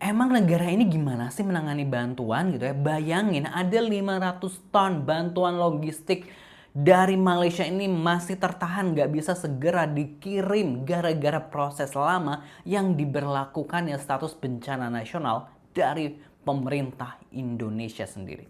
Emang negara ini gimana sih menangani bantuan gitu ya? Bayangin ada 500 ton bantuan logistik dari Malaysia ini masih tertahan nggak bisa segera dikirim gara-gara proses lama yang diberlakukan ya status bencana nasional dari pemerintah Indonesia sendiri.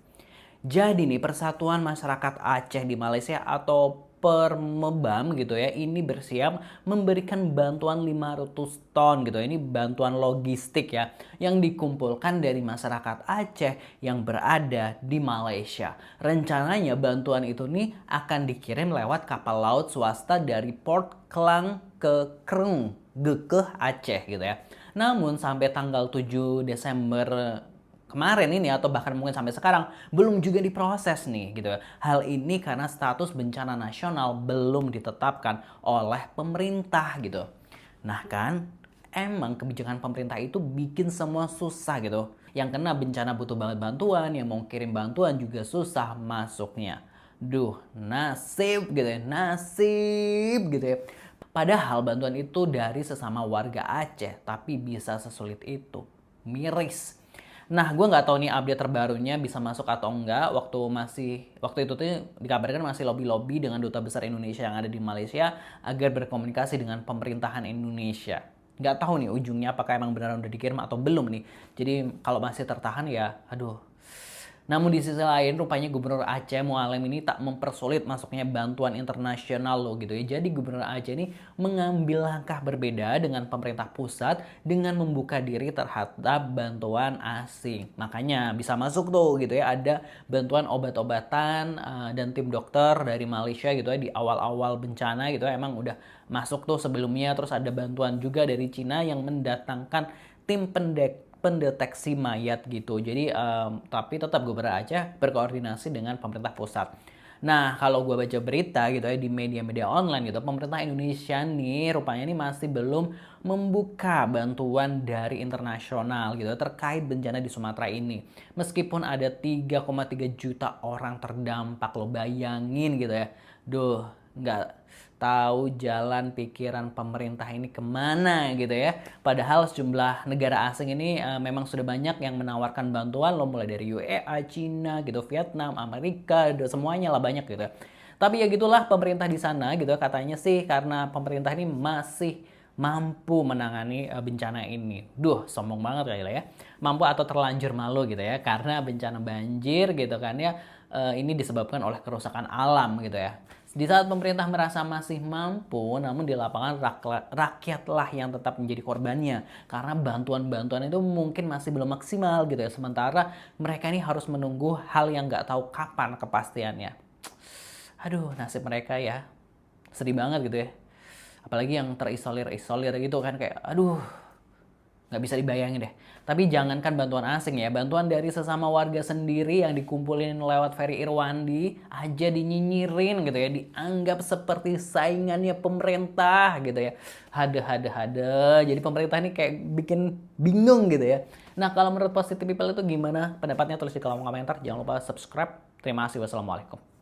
Jadi nih Persatuan Masyarakat Aceh di Malaysia atau Permebam gitu ya, ini bersiap memberikan bantuan 500 ton gitu. Ini bantuan logistik ya yang dikumpulkan dari masyarakat Aceh yang berada di Malaysia. Rencananya bantuan itu nih akan dikirim lewat kapal laut swasta dari Port Klang ke Krung, Gekeh Aceh gitu ya. Namun sampai tanggal 7 Desember kemarin ini atau bahkan mungkin sampai sekarang belum juga diproses nih gitu. Hal ini karena status bencana nasional belum ditetapkan oleh pemerintah gitu. Nah kan, emang kebijakan pemerintah itu bikin semua susah gitu. Yang kena bencana butuh banget bantuan, yang mau kirim bantuan juga susah masuknya. Duh, nasib gitu ya, nasib gitu ya. Padahal bantuan itu dari sesama warga Aceh, tapi bisa sesulit itu. Miris. Nah, gue nggak tahu nih update terbarunya bisa masuk atau enggak. Waktu itu tuh dikabarkan masih lobby-lobby dengan duta besar Indonesia yang ada di Malaysia agar berkomunikasi dengan pemerintahan Indonesia. Nggak tahu nih ujungnya apakah emang beneran udah dikirim atau belum nih. Jadi kalau masih tertahan ya, aduh, namun di sisi lain rupanya Gubernur Aceh Mualem ini tak mempersulit masuknya bantuan internasional loh gitu ya. Jadi Gubernur Aceh ini mengambil langkah berbeda dengan pemerintah pusat dengan membuka diri terhadap bantuan asing. Makanya bisa masuk tuh gitu ya, ada bantuan obat-obatan dan tim dokter dari Malaysia gitu ya di awal-awal bencana gitu ya, emang udah masuk tuh sebelumnya. Terus ada bantuan juga dari Cina yang mendatangkan tim pendeteksi mayat gitu. Jadi tapi tetap Gubernur Aceh berkoordinasi dengan pemerintah pusat. Nah, kalau gue baca berita gitu ya di media-media online gitu, pemerintah Indonesia nih rupanya ini masih belum membuka bantuan dari internasional gitu terkait bencana di Sumatera ini. Meskipun ada 3,3 juta orang terdampak, lo bayangin gitu ya. Duh, nggak tahu jalan pikiran pemerintah ini kemana gitu ya. Padahal sejumlah negara asing ini memang sudah banyak yang menawarkan bantuan lo, mulai dari UEA, Cina gitu, Vietnam, Amerika, semuanya lah banyak gitu. Tapi ya gitulah pemerintah di sana gitu, katanya sih karena pemerintah ini masih mampu menangani bencana ini. Duh, sombong banget kali lah ya. Mampu atau terlanjur malu gitu ya, karena bencana banjir gitu kan ya, ini disebabkan oleh kerusakan alam gitu ya. Di saat pemerintah merasa masih mampu, namun di lapangan rakyatlah yang tetap menjadi korbannya. Karena bantuan-bantuan itu mungkin masih belum maksimal gitu ya. Sementara mereka ini harus menunggu hal yang nggak tahu kapan kepastiannya. Aduh, nasib mereka ya. Sedih banget gitu ya. Apalagi yang terisolir-isolir gitu kan, kayak aduh, nggak bisa dibayangin deh. Tapi jangankan bantuan asing ya, bantuan dari sesama warga sendiri yang dikumpulin lewat Ferry Irwandi aja dinyinyirin gitu ya, dianggap seperti saingannya pemerintah gitu ya. Hade. Jadi pemerintah ini kayak bikin bingung gitu ya. Nah, kalau menurut Positive People itu gimana pendapatnya, tulis di kolom komentar. Jangan lupa subscribe. Terima kasih. Wassalamualaikum.